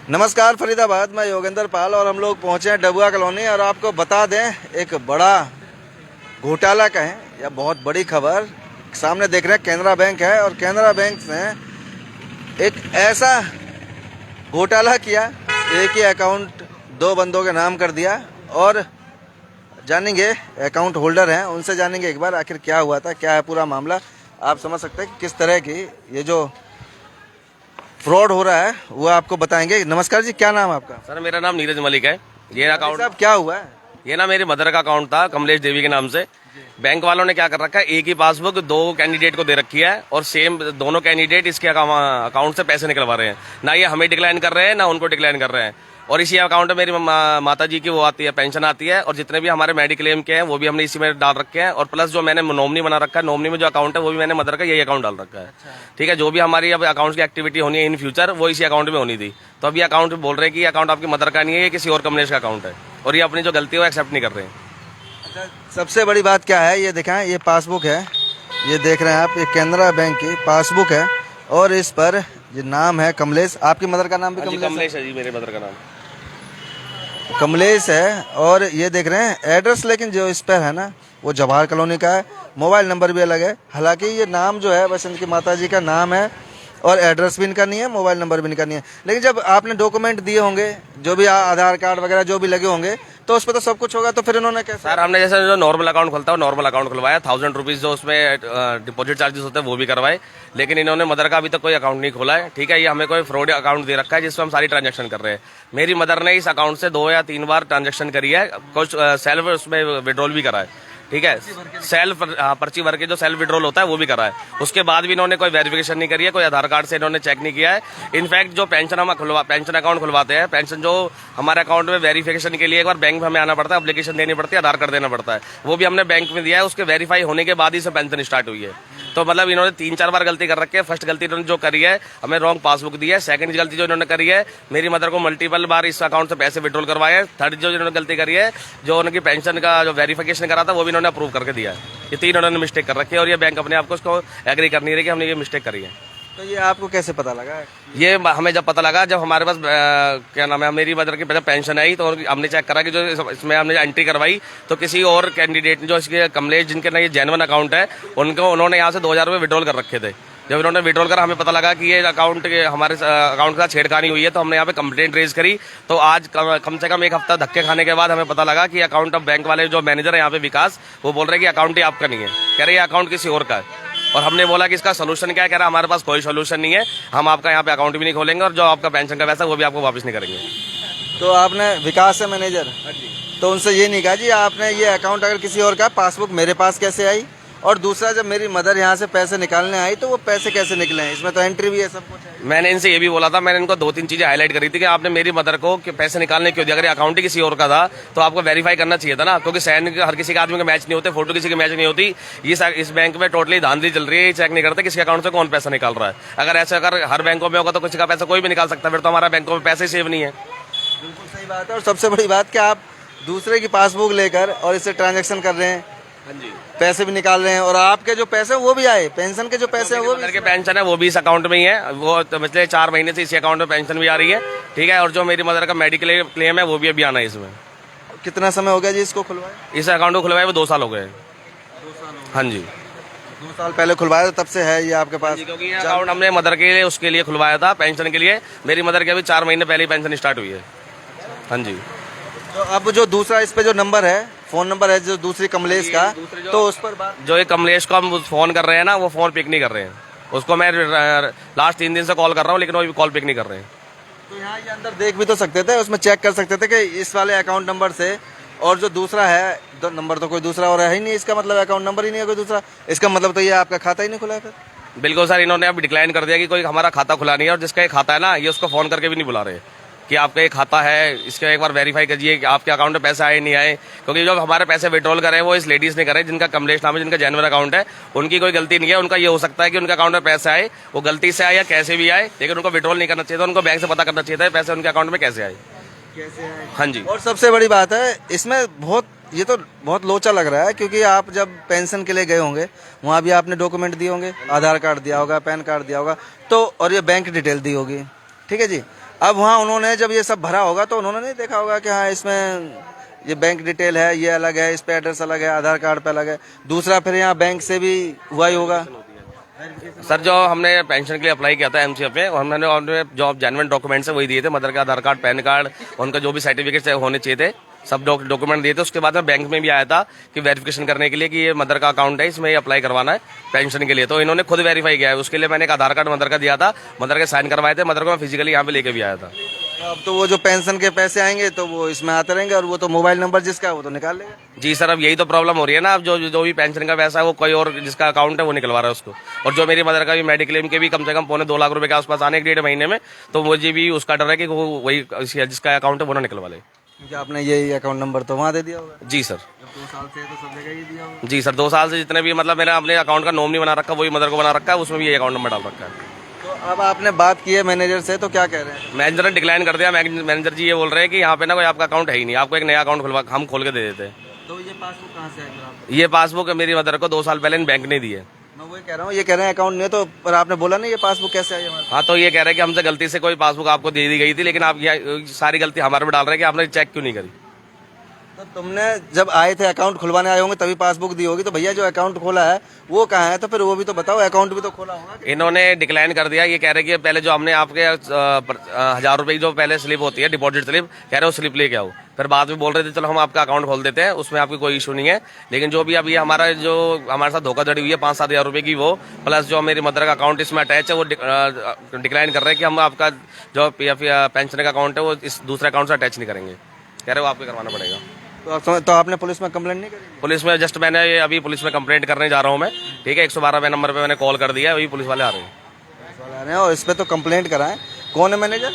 नमस्कार फरीदाबाद, मैं योगेंद्र पाल और हम लोग पहुंचे हैं डबुआ कॉलोनी। और आपको बता दें, एक बड़ा घोटाला कहें या बहुत बड़ी खबर सामने देख रहे हैं। केनरा बैंक है और केनरा बैंक ने एक ऐसा घोटाला किया, एक ही अकाउंट दो बंदों के नाम कर दिया। और जानेंगे, अकाउंट होल्डर हैं, उनसे जानेंगे एक बार आखिर क्या हुआ था, क्या है पूरा मामला। आप समझ सकते हैं कि किस तरह की ये जो फ्रॉड हो रहा है वो आपको बताएंगे। नमस्कार जी, क्या नाम है आपका? सर मेरा नाम नीरज मलिक है। ये अकाउंट साहब क्या हुआ है? ये ना मेरी मदर का अकाउंट था, कमलेश देवी के नाम से। बैंक वालों ने क्या कर रखा है, एक ही पासबुक दो कैंडिडेट को दे रखी है और सेम दोनों कैंडिडेट इसके अकाउंट से पैसे निकलवा रहे हैं। ना ये हमें डिक्लाइन कर रहे हैं, ना उनको डिक्लाइन कर रहे हैं। और इसी अकाउंट में मेरी माता जी की वो आती है, पेंशन आती है, और जितने भी हमारे मेडिक्लेम के हैं वो भी हमने इसी में डाल रखे हैं। और प्लस जो मैंने नॉमिनी बना रखा है, नॉमिनी में जो अकाउंट है वो भी मैंने मदर का यही अकाउंट डाल रखा है। ठीक है, जो भी हमारी अब अकाउंट की एक्टिविटी होनी है इन फ्यूचर वो इसी अकाउंट में होनी थी। तो अब ये अकाउंट बोल रहे हैं कि ये अकाउंट आपकी मदर का नहीं है, ये किसी और कमलेश का अकाउंट है, और ये अपनी जो गलती है वो एक्सेप्ट नहीं कर रहे हैं। अच्छा, सबसे बड़ी बात क्या है, ये दिखाएं, ये पासबुक है, ये देख रहे हैं आप, ये केनरा बैंक की पासबुक है और इस पर ये नाम है कमलेश। आपकी मदर का नाम भी कमलेश है जी, मेरे मदर का नाम कमलेश है। और ये देख रहे हैं एड्रेस, लेकिन जो इस पर है ना वो जवाहर कॉलोनी का है। मोबाइल नंबर भी अलग है। हालांकि ये नाम जो है बस इनकी माता जी का नाम है और एड्रेस भी इनका नहीं है, मोबाइल नंबर भी इनका नहीं है। लेकिन जब आपने डॉक्यूमेंट दिए होंगे, जो भी आधार कार्ड वगैरह जो भी लगे होंगे, तो उस पर तो सब कुछ होगा। तो फिर इन्होंने कैसे? सर हमने जैसे जो नॉर्मल अकाउंट खुलता है नॉर्मल अकाउंट खुलवाया, 1000 रुपीज जो उसमें डिपॉजिट चार्जेस होते हैं वो भी करवाए। लेकिन इन्होंने मदर का अभी तक कोई अकाउंट नहीं खोला है। ठीक है, ये हमें कोई फ्रॉड अकाउंट दे रखा है जिसमें हम सारी ट्रांजेक्शन कर रहे हैं। मेरी मदर ने इस अकाउंट से 2 या 3 बार ट्रांजेक्शन करी है, कुछ सेल्फ उसमें विड्रॉल भी करा है। ठीक है, सेल्फ पर्ची भर के जो सेल्फ विड्रॉल होता है वो भी करा है। उसके बाद भी इन्होंने कोई वेरिफिकेशन नहीं करी है, कोई आधार कार्ड से इन्होंने चेक नहीं किया है। इनफैक्ट जो पेंशन अकाउंट खुलवाते हैं, पेंशन जो हमारे अकाउंट में वेरिफिकेशन के लिए एक बार बैंक में हमें आना पड़ता है, एप्लीकेशन देनी पड़ती है, आधार कार्ड देना पड़ता है, वो भी हमने बैंक में दिया है। उसके वेरीफाई होने के बाद ही से पेंशन स्टार्ट हुई है। तो मतलब इन्होंने 3-4 बार गलती कर रखी है। फर्स्ट गलती इन्होंने जो करी है, हमें रॉन्ग पासबुक दी है। सेकंड गलती जो इन्होंने करी है, मेरी मदर को मल्टीपल बार इस अकाउंट से पैसे विड्रॉल करवाए हैं। थर्ड जो इन्होंने गलती करी है, जो उनकी पेंशन का जो वेरिफिकेशन करा था वो भी इन्होंने अप्रूव करके दिया है। ये 3 उन्होंने मिस्टेक कर रखी है और ये बैंक अपने आप को उसको एग्री कर नहीं रही कि हमने ये मिस्टेक करी है। तो ये आपको कैसे पता लगा? ये हमें जब पता लगा, जब हमारे पास क्या नाम है, मेरी मदर की पेंशन आई, तो हमने चेक करा कि जो इसमें हमने एंट्री करवाई तो किसी और कैंडिडेट जो इसके कमलेश जिनके ना ये जेन्युइन अकाउंट है, उन्होंने यहाँ से 2000 रुपये विड्रॉल कर रखे थे। जब इन्होंने विड्रॉल करा, हमें पता लगा कि ये अकाउंट हमारे अकाउंट के साथ छेड़खानी हुई है, तो हमने यहाँ पे कंप्लेंट रेज करी। तो आज कम से कम 1 हफ्ता धक्के खाने के बाद हमें पता लगा कि अकाउंट ऑफ बैंक वाले जो मैनेजर है यहाँ पे विकास, वो बोल रहे हैं कि अकाउंट ही आपका नहीं है, कह रहे ये अकाउंट किसी और का है। और हमने बोला कि इसका सोल्यूशन क्या है, कह रहा हमारे पास कोई सोल्यूशन नहीं है, हम आपका यहाँ पे अकाउंट भी नहीं खोलेंगे और जो आपका पेंशन का पैसा वो भी आपको वापस नहीं करेंगे। तो आपने विकास से मैनेजर, तो उनसे ये नहीं कहा जी आपने ये अकाउंट अगर किसी और का, पासबुक मेरे पास कैसे आई? और दूसरा, जब मेरी मदर यहाँ से पैसे निकालने आई तो वो पैसे कैसे निकले हैं? इसमें तो एंट्री भी है, सब कुछ है। मैंने इनसे ये भी बोला था, मैंने इनको 2-3 चीजें हाईलाइट करी थी कि आपने मेरी मदर को पैसे निकालने क्यों दिया? अगर अकाउंट ही किसी और का था तो आपको वेरीफाई करना चाहिए था ना, क्योंकि साइन हर किसी के आदमी के मैच नहीं होते, फोटो किसी की मैच नहीं होती। ये इस बैंक में टोटली धांधली चल रही है, ये चेक नहीं करते किसी अकाउंट से कौन पैसा निकाल रहा है। अगर ऐसे अगर हर बैंकों में होगा तो किसी का पैसा कोई भी निकाल सकता है, फिर तो हमारा बैंकों में पैसे सेव नहीं है। बिल्कुल सही बात है। और सबसे बड़ी बात कि आप दूसरे की पासबुक लेकर और इससे ट्रांजेक्शन कर रहे हैं, हाँ जी, पैसे भी निकाल रहे हैं, और आपके जो पैसे वो भी आए, पेंशन के जो पैसे हैं वो भी, पेंशन है वो भी इस अकाउंट में ही है। वो तो पिछले 4 महीने से इसी अकाउंट में पेंशन भी आ रही है। ठीक है, और जो मेरी मदर का मेडिकल क्लेम है वो भी अभी आना है इसमें। कितना समय हो गया जी इसको खुलवाए? इस अकाउंट को खुलवाए वो 2 साल हो गए। 2 साल? हाँ जी, 2 साल पहले खुलवाया, तो तब से है ये आपके पास? क्योंकि ये अकाउंट हमने मदर के लिए उसके लिए खुलवाया था, पेंशन के लिए। मेरी मदर के अभी 4 महीने पहले पेंशन स्टार्ट हुई है। हाँ जी। तो अब जो दूसरा इस पे जो नंबर है, फोन नंबर है जो दूसरी कमलेश का, तो उस पर बात, जो ये कमलेश को हम फोन कर रहे हैं ना, वो फोन पिक नहीं कर रहे हैं। उसको मैं लास्ट 3 दिन से कॉल कर रहा हूँ, लेकिन वो कॉल पिक नहीं कर रहे हैं। तो यहाँ ये अंदर देख भी तो सकते थे, उसमें चेक कर सकते थे कि इस वाले अकाउंट नंबर से, और जो दूसरा है तो नंबर तो कोई दूसरा और है ही नहीं, इसका मतलब अकाउंट नंबर ही नहीं है कोई दूसरा। इसका मतलब तो ये आपका खाता ही नहीं खुला है फिर? बिल्कुल सर, इन्होंने अब डिक्लाइन कर दिया कि कोई हमारा खाता खुला नहीं है, और जिसका ये खाता है ना, ये उसको फोन करके भी नहीं बुला रहे कि आपका एक खाता है, इसका एक बार वेरीफाई कीजिए कि आपके अकाउंट में पैसे आए नहीं आए। क्योंकि जो हमारे पैसे विड्रॉल करे वो इस लेडीज ने करे, जिनका कमलेश नाम है, जिनका जेन्युइन अकाउंट है, उनकी कोई गलती नहीं है। उनका ये हो सकता है कि उनके अकाउंट में पैसे आए, वो गलती से आए या कैसे भी आए, लेकिन उनको विड्रॉल नहीं करना चाहिए था। उनको बैंक से पता करना चाहिए था पैसे उनके अकाउंट में कैसे आए। हाँ जी। और सबसे बड़ी बात है इसमें, ये तो बहुत लोचा लग रहा है, क्योंकि आप जब पेंशन के लिए गए होंगे वहाँ भी आपने डॉक्यूमेंट दिए होंगे, आधार कार्ड दिया होगा, पैन कार्ड दिया होगा, तो और ये बैंक डिटेल दी होगी। ठीक है जी। अब वहाँ उन्होंने जब ये सब भरा होगा तो उन्होंने नहीं देखा होगा कि हाँ इसमें ये बैंक डिटेल है, ये अलग है, इस पे एड्रेस अलग है, आधार कार्ड पे अलग है, दूसरा फिर यहाँ बैंक से भी हुआ ही होगा। सर जो हमने पेंशन के लिए अप्लाई किया था एमसीएफ में, हमने जो जेन्युइन डॉक्यूमेंट्स है वही दिए थे, मदर का आधार कार्ड, पैन कार्ड, उनका जो भी सर्टिफिकेट्स होने चाहिए थे सब डॉक्यूमेंट दिए थे। उसके बाद में बैंक में भी आया था कि वेरिफिकेशन करने के लिए कि ये मदर का अकाउंट है, इसमें अप्लाई करवाना है पेंशन के लिए, तो इन्होंने खुद वेरीफाई किया है। उसके लिए मैंने एक आधार कार्ड मदर का दिया था, मदर के साइन करवाए थे, मदर को मैं फिजिकली यहाँ पे लेके भी आया था। अब तो वो जो पेंशन के पैसे आएंगे तो वो इसमें आते रहेंगे और वो तो मोबाइल नंबर जिसका है वो तो निकाल लेगा। जी सर, अब यही तो प्रॉब्लम हो रही है ना, अब जो भी पेंशन का पैसा है वो कोई और जिसका अकाउंट है वो निकलवा रहा है उसको। और जो मेरी मदर का भी मेडिक्लेम के भी कम से कम 2.25 लाख रुपए के आसपास आने 1.5 महीने में, तो मुझे भी उसका डर है कि वो वही जिसका अकाउंट है वो ना निकलवा ले। क्योंकि आपने यही अकाउंट नंबर तो वहाँ दे दिया होगा। जी सर। जब 2 साल से है तो सब जगह ही दिया होगा। जी सर, 2 साल से जितने भी मतलब मेरा अपने अकाउंट का नॉमिनी बना रखा है वही मदर को बना रखा है, उसमें भी ये अकाउंट नंबर डाल रखा है। तो अब आपने बात की है मैनेजर से, तो क्या कह रहे हैं? मैनेजर ने डिक्लाइन कर दिया। मैनेजर जी ये बोल रहे हैं कि यहाँ पे ना कोई आपका अकाउंट है ही नहीं, आपको एक नया अकाउंट हम खोल के दे देते हैं। तो ये पासबुक कहाँ से आएगा आपको? ये पासबुक मेरी मदर को 2 साल पहले बैंक ने दी है। मैं वही कह रहा हूँ, ये कह रहे हैं अकाउंट नहीं है, तो पर आपने बोला नहीं ये पासबुक कैसे आई हमारे? हाँ, तो ये कह रहे हैं कि हमसे गलती से कोई पासबुक आपको दे दी गई थी, लेकिन आप सारी गलती हमारे में डाल रहे हैं कि आपने चेक क्यों नहीं करी। तो तुमने जब आए थे अकाउंट खुलवाने आए होंगे तभी पासबुक दी होगी, तो भैया जो अकाउंट खोला है वो कहाँ है? तो फिर वो भी तो बताओ, अकाउंट भी तो खोला होगा। इन्होंने डिक्लाइन कर दिया। ये कह रहे कि पहले जो हमने आपके 1000 रुपए की जो पहले स्लिप होती है डिपॉजिट स्लिप, कह रहे हो स्लिप लेके आओ। फिर बाद में बोल रहे थे चलो हम आपका अकाउंट खोल देते हैं, उसमें आपकी कोई इशू नहीं है। लेकिन जो भी अभी हमारे साथ धोखाधड़ी हुई है 5-7 हज़ार रुपए की, वो प्लस जो मेरी मदर का अकाउंट इसमें अटैच है वो डिक्लाइन कर रहे हैं कि हम आपका जो पीएफ या पेंशन का अकाउंट है वो इस दूसरे अकाउंट से अटैच नहीं करेंगे। कह रहे हो आपको करवाना पड़ेगा। तो आपने पुलिस में कंप्लेंट नहीं करी? पुलिस में जस्ट मैंने ये अभी पुलिस में कंप्लेंट करने जा रहा हूँ मैं, ठीक है। 112 नंबर पे मैंने कॉल कर दिया है, वही पुलिस वाले आ रहे हैं। और इस पे तो कंप्लेंट कराएं। कौन है मैनेजर?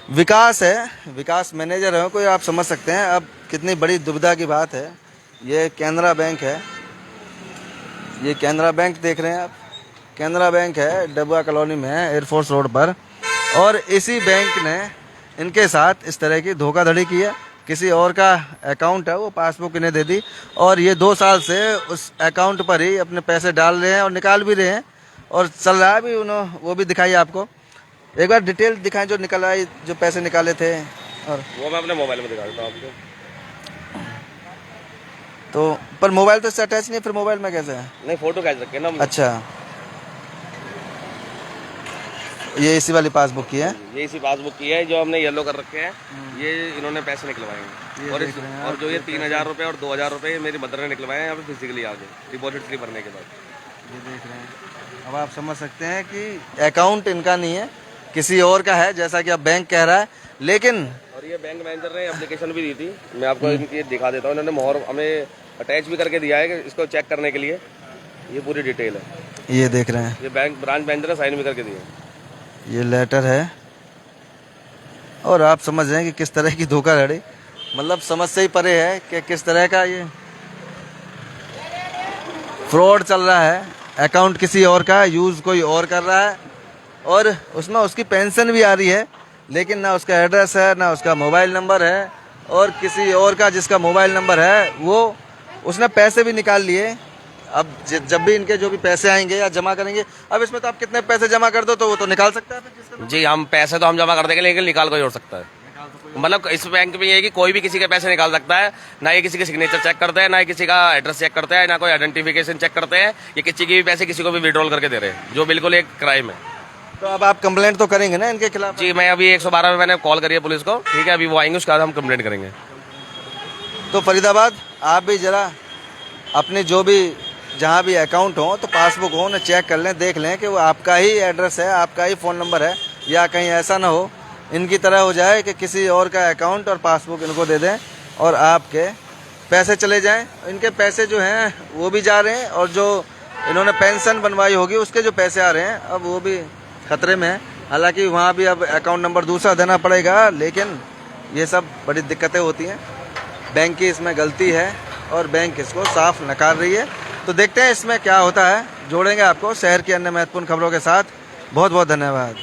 विकास है, विकास मैनेजर है कोई, आप समझ सकते हैं अब कितनी बड़ी दुविधा की बात है। ये कैनरा बैंक है, ये कैनरा बैंक देख रहे हैं आप, कैनरा बैंक है, डबुआ कॉलोनी में है, एयरफोर्स रोड पर। और इसी बैंक ने इनके साथ इस तरह की धोखाधड़ी की है। किसी और का अकाउंट है, वो पासबुक इन्हें दे दी और ये 2 साल से उस अकाउंट पर ही अपने पैसे डाल रहे हैं और निकाल भी रहे हैं और चल रहा है भी। उन्होंने वो भी दिखाई आपको, एक बार डिटेल दिखाएं जो निकल आई, जो पैसे निकाले थे। और वो मैं अपने मोबाइल में दिखा देता हूँ आपको। तो पर मोबाइल तो इससे अटैच नहीं है, फिर मोबाइल में कैसे है? नहीं, फोटो खींच रखे ना। अच्छा, ये इसी वाली पासबुक की है? ये इसी पासबुक की है जो हमने येलो कर रखे हैं, ये इन्होंने पैसे निकलवाए हैं। और जो ये 3000 रुपये और 2000 रुपये मेरी मदर ने निकलवाए हैं यहाँ पे फिजिकली आगे डिपॉजिट स्लिप भरने के बाद। ये देख रहे हैं, अब आप समझ सकते हैं कि अकाउंट इनका नहीं है, किसी और का है, जैसा कि अब बैंक कह रहा है। लेकिन और ये बैंक मैनेजर ने एप्लीकेशन भी दी थी, मैं आपको इनकी दिखा देता हूँ। इन्होंने मोहर हमें अटैच भी करके दिया है इसको चेक करने के लिए, ये पूरी डिटेल है। ये देख रहे हैं, ये बैंक ब्रांच मैनेजर ने साइन भी करके दिया, ये लेटर है। और आप समझ रहे हैं कि किस तरह की धोखाधड़ी, मतलब समझ से ही परे है कि किस तरह का ये फ्रॉड चल रहा है। अकाउंट किसी और का, यूज़ कोई और कर रहा है और उसमें उसकी पेंशन भी आ रही है, लेकिन ना उसका एड्रेस है, ना उसका मोबाइल नंबर है। और किसी और का जिसका मोबाइल नंबर है वो उसने पैसे भी निकाल लिए। अब जब भी इनके जो भी पैसे आएंगे या जमा करेंगे, अब इसमें तो आप कितने पैसे जमा कर दो तो वो तो निकाल सकता है फिर जिसका। जी, हम पैसे तो हम जमा कर देंगे, लेकिन निकाल कोई हो सकता है। मतलब इस बैंक में ये है कि कोई भी किसी के पैसे निकाल सकता है, ना ये किसी के सिग्नेचर चेक करते हैं, ना ये किसी का एड्रेस चेक करते हैं, ना कोई आइडेंटिफिकेशन चेक करते हैं। ये किसी के भी पैसे किसी को भी विड्रॉल करके दे रहे हैं, जो बिल्कुल एक क्राइम है। तो अब आप कंप्लेंट तो करेंगे ना इनके खिलाफ? जी, मैं अभी 112 में मैंने कॉल करी है पुलिस को, ठीक है। अभी वो आएंगे, उसके बाद हम कंप्लेंट करेंगे। तो फरीदाबाद आप भी ज़रा अपने जो भी जहाँ भी अकाउंट हो तो पासबुक हो ना चेक कर लें, देख लें कि वो आपका ही एड्रेस है, आपका ही फ़ोन नंबर है, या कहीं ऐसा ना हो इनकी तरह हो जाए कि किसी और का अकाउंट और पासबुक इनको दे दें और आपके पैसे चले जाएं। इनके पैसे जो हैं वो भी जा रहे हैं और जो इन्होंने पेंशन बनवाई होगी उसके जो पैसे आ रहे हैं अब वो भी खतरे में है। हालांकि वहाँ भी अब अकाउंट नंबर दूसरा देना पड़ेगा, लेकिन ये सब बड़ी दिक्कतें होती हैं। बैंक की इसमें गलती है और बैंक इसको साफ नकार रही है। तो देखते हैं इसमें क्या होता है। जोड़ेंगे आपको शहर की अन्य महत्वपूर्ण खबरों के साथ। बहुत बहुत धन्यवाद।